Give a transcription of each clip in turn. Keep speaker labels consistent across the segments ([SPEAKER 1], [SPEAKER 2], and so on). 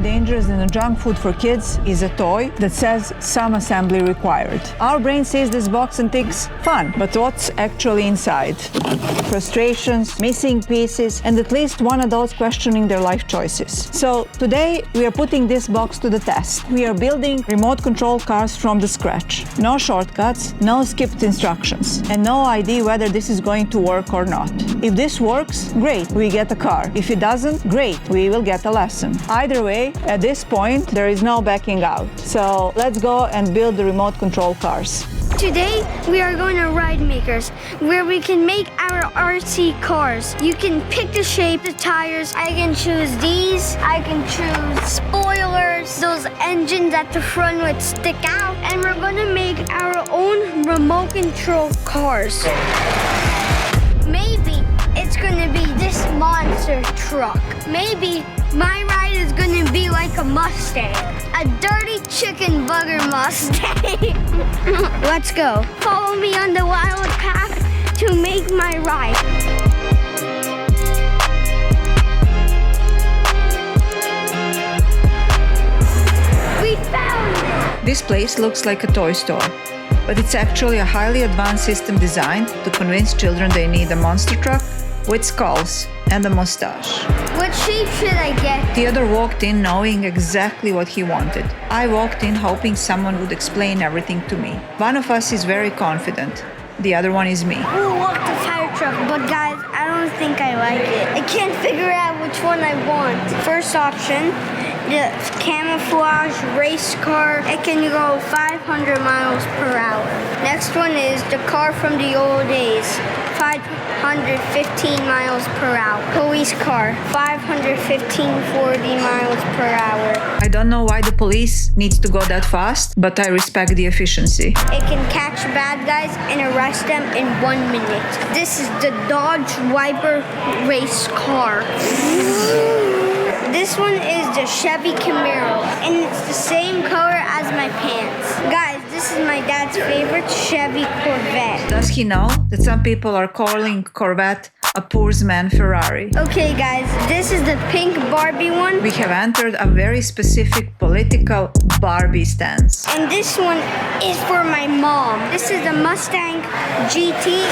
[SPEAKER 1] dangerous than a junk food for kids is a toy that says some assembly required. Our brain sees this box and thinks, fun, but what's actually inside? Frustrations, missing pieces, and at least one adult questioning their life choices. So today we are putting this box to the test. We are building remote control cars from the scratch. No shortcuts, no skipped instructions, and no idea whether this is going to work or not. If this works, great, we get a car. If it doesn't, great, we will get a lesson. Either way, at this point, there is no backing out. So let's go and build the remote control cars.
[SPEAKER 2] Today, we are going to Ride Makers, where we can make our RC cars. You can pick the shape, the tires. I can choose these. I can choose spoilers, those engines at the front would stick out. And we're going to make our own remote control cars. Maybe it's going to be this monster truck. Maybe my ride is going to be like a Mustang. A dirty chicken bugger Mustang. Let's go. Follow me on the wild path to make my ride. We found it!
[SPEAKER 1] This place looks like a toy store, but it's actually a highly advanced system designed to convince children they need a monster truck with skulls and a mustache.
[SPEAKER 2] What shape should I get?
[SPEAKER 1] Theodore walked in knowing exactly what he wanted. I walked in hoping someone would explain everything to me. One of us is very confident. The other one is me.
[SPEAKER 2] Ooh, look, the fire truck. But guys, I don't think I like it. I can't figure out which one I want. First option, the camouflage race car. It can go 500 miles per hour. Next one is the car from the old days. 515 miles per hour. Police car, 515, 40 miles per hour.
[SPEAKER 1] I don't know why the police needs to go that fast, but I respect the efficiency.
[SPEAKER 2] It can catch bad guys and arrest them in 1 minute. This is the Dodge Viper race car. This one is the Chevy Camaro, and it's the same color as my pants. Guys, this is my dad's favorite Chevy Corvette.
[SPEAKER 1] Does he know that some people are calling Corvette a poor man's Ferrari?
[SPEAKER 2] Okay guys, this is the pink Barbie one.
[SPEAKER 1] We have entered a very specific political Barbie stance.
[SPEAKER 2] And this one is for my mom. This is the Mustang GT.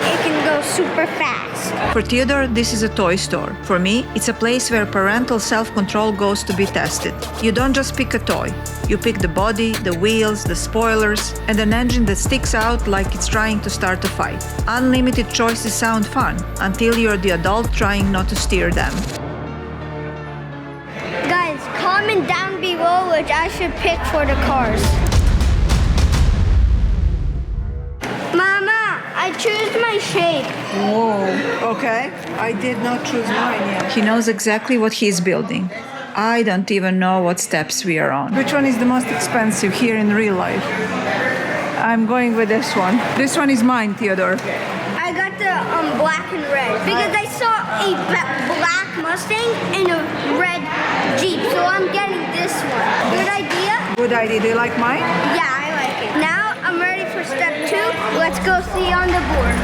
[SPEAKER 2] It can go super fast.
[SPEAKER 1] For Theodore, this is a toy store. For me, it's a place where parental self-control goes to be tested. You don't just pick a toy. You pick the body, the wheels, the spoilers, and an engine that sticks out like it's trying to start a fight. Unlimited choices sound fun, until you're the adult trying not to steer them.
[SPEAKER 2] Guys, comment down below which I should pick for the cars. Mama, I choose my shape.
[SPEAKER 1] Whoa, okay. I did not choose mine yet. He knows exactly what he's building. I don't even know what steps we are on. Which one is the most expensive here in real life? I'm going with this one. This one is mine, Theodore.
[SPEAKER 2] I got the black and red because I saw a black Mustang and a red Jeep, so I'm getting this one. Good idea?
[SPEAKER 1] Good idea. Do you like mine?
[SPEAKER 2] Yeah, I like it. Now I'm ready for step 2. Let's go see on the board.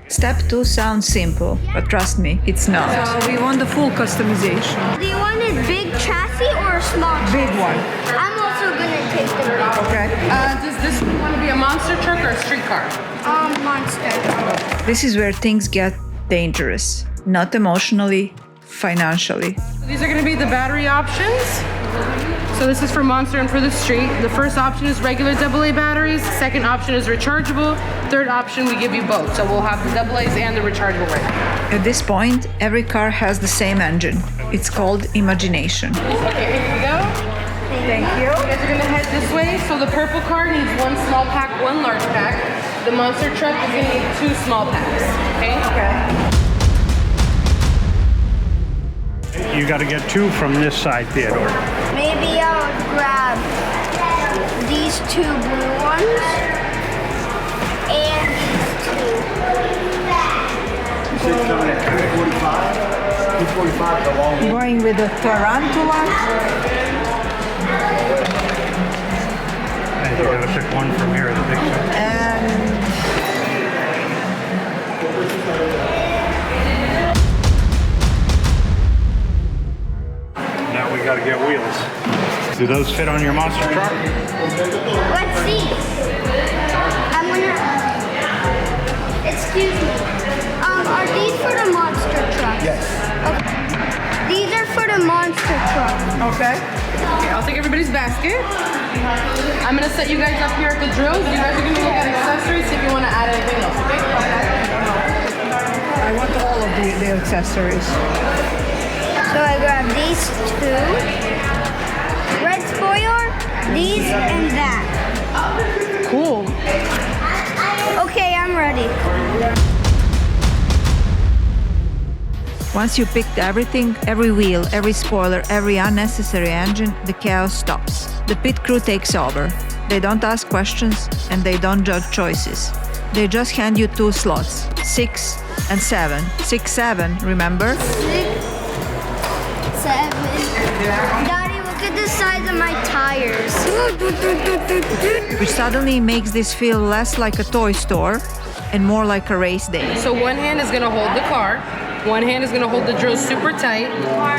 [SPEAKER 1] Step 2 sounds simple, but trust me, it's not. So we want the full customization.
[SPEAKER 2] Do you want a big chassis or a small chassis?
[SPEAKER 1] Big one.
[SPEAKER 2] I'm also gonna take the big one.
[SPEAKER 1] Okay.
[SPEAKER 3] Does this want to be a monster truck or a street car?
[SPEAKER 2] Monster.
[SPEAKER 1] This is where things get dangerous. Not emotionally, financially.
[SPEAKER 3] So these are going to be the battery options. So this is for monster and for the street. The first option is regular AA batteries. Second option is rechargeable. Third option, we give you both. So we'll have the AA's and the rechargeable right now.
[SPEAKER 1] At this point, every car has the same engine. It's called imagination.
[SPEAKER 3] Okay, here we go.
[SPEAKER 1] Thank you.
[SPEAKER 3] You guys are going to head this way. So the purple car needs 1 small pack, 1 large pack. The monster truck is going to need 2 small packs. Okay?
[SPEAKER 1] Okay.
[SPEAKER 4] You got to get 2 from this side, Theodore.
[SPEAKER 2] Maybe I'll grab these 2 blue ones and these 2.
[SPEAKER 1] Going with the tarantula.
[SPEAKER 4] And you got to pick 1 from here, the big one. Do those fit on your monster truck?
[SPEAKER 2] Let's see. I'm gonna. Excuse me. Are these for the monster truck?
[SPEAKER 5] Yes.
[SPEAKER 2] Okay. These are for the monster truck.
[SPEAKER 3] Okay. Okay, I'll take everybody's basket. I'm gonna set you guys up here at the drills. You guys are gonna look at accessories, see if you wanna add anything else, okay?
[SPEAKER 1] I want all of the accessories.
[SPEAKER 2] So I grab these two. Red spoiler, these, and that.
[SPEAKER 1] Cool.
[SPEAKER 2] Okay, I'm ready.
[SPEAKER 1] Once you picked everything, every wheel, every spoiler, every unnecessary engine, the chaos stops. The pit crew takes over. They don't ask questions and they don't judge choices. They just hand you 2 slots, 6 and 7. 6, 7, remember?
[SPEAKER 2] 6, 7. Daddy, look at the size of my tires.
[SPEAKER 1] Which suddenly makes this feel less like a toy store and more like a race day.
[SPEAKER 3] So one hand is gonna hold the car, one hand is gonna hold the drill super tight,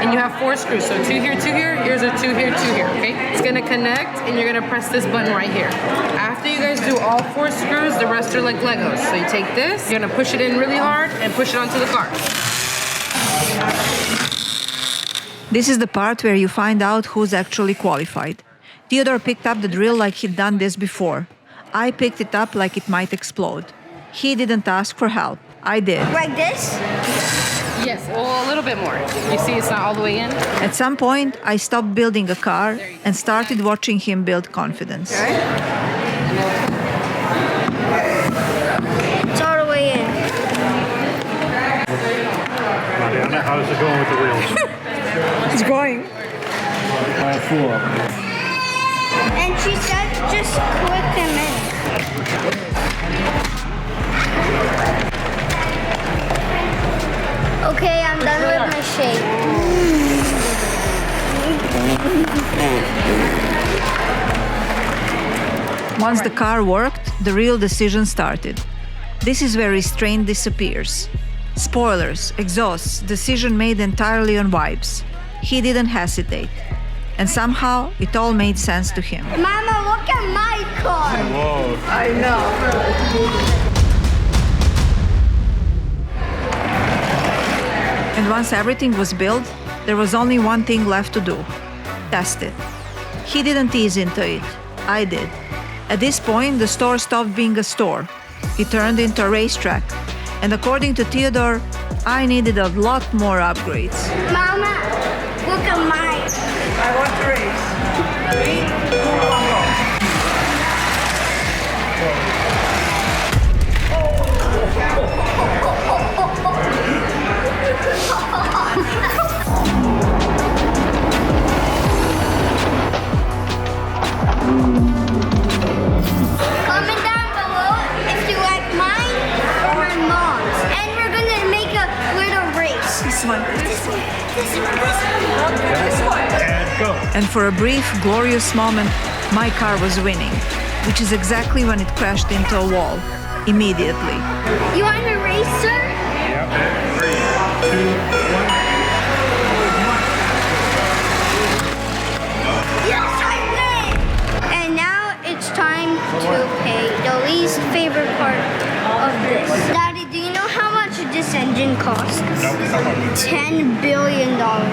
[SPEAKER 3] and you have 4 screws. So 2 here, 2 here, yours are 2 here, 2 here, okay? It's gonna connect, and you're gonna press this button right here. After you guys do all 4 screws, the rest are like Legos. So you take this, you're gonna push it in really hard, and push it onto the car.
[SPEAKER 1] This is the part where you find out who's actually qualified. Theodore picked up the drill like he'd done this before. I picked it up like it might explode. He didn't ask for help. I did.
[SPEAKER 2] Like this?
[SPEAKER 3] Yes, well, a little bit more. You see it's not all the way in?
[SPEAKER 1] At some point, I stopped building a car and started watching him build confidence.
[SPEAKER 2] It's all the way in.
[SPEAKER 4] Mariana, how's it going with the wheels?
[SPEAKER 1] It's going.
[SPEAKER 2] And she said just click them in. Okay, I'm done with my shape.
[SPEAKER 1] Once the car worked, the real decision started. This is where restraint disappears. Spoilers, exhausts, decision made entirely on vibes. He didn't hesitate. And somehow, it all made sense to him.
[SPEAKER 2] Mama, look at my car.
[SPEAKER 4] Whoa.
[SPEAKER 1] I know. And once everything was built, there was only one thing left to do: test it. He didn't ease into it. I did. At this point, the store stopped being a store. It turned into a racetrack. And according to Theodore, I needed a lot more upgrades.
[SPEAKER 2] Mama, look at mine.
[SPEAKER 1] I want to race. 3, 2, 1, go.
[SPEAKER 2] Comment down below if you like mine or my mom's. And we're gonna make a little race.
[SPEAKER 1] This one.
[SPEAKER 2] This one, this one, this one.
[SPEAKER 4] And go.
[SPEAKER 1] And for a brief, glorious moment, my car was winning, which is exactly when it crashed into a wall. Immediately.
[SPEAKER 2] You want to race, sir?
[SPEAKER 4] Yep. 3, 2, 1.
[SPEAKER 2] Yes, I win! And now it's time to pay the least favorite part of this. Daddy, do you know how much this engine costs?
[SPEAKER 4] Nope.
[SPEAKER 2] $10 billion.
[SPEAKER 4] Now,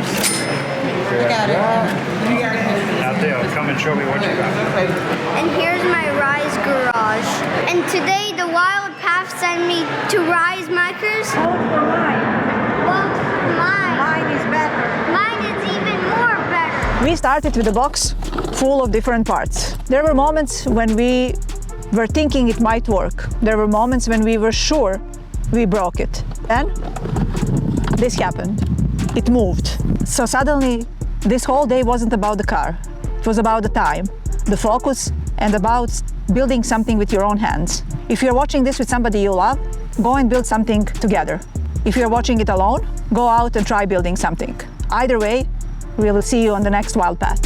[SPEAKER 4] Theo, come and show me what you got.
[SPEAKER 2] And here's my Rise garage. And today the Wild Path sent me to Rise Makers.
[SPEAKER 1] Vote for mine.
[SPEAKER 2] Vote for mine.
[SPEAKER 1] Mine is better.
[SPEAKER 2] Mine is even more better.
[SPEAKER 1] We started with a box full of different parts. There were moments when we were thinking it might work. There were moments when we were sure we broke it. Then this happened. It moved. So suddenly, this whole day wasn't about the car. It was about the time, the focus, and about building something with your own hands. If you're watching this with somebody you love, go and build something together. If you're watching it alone, go out and try building something. Either way, we'll see you on the next Wild Path.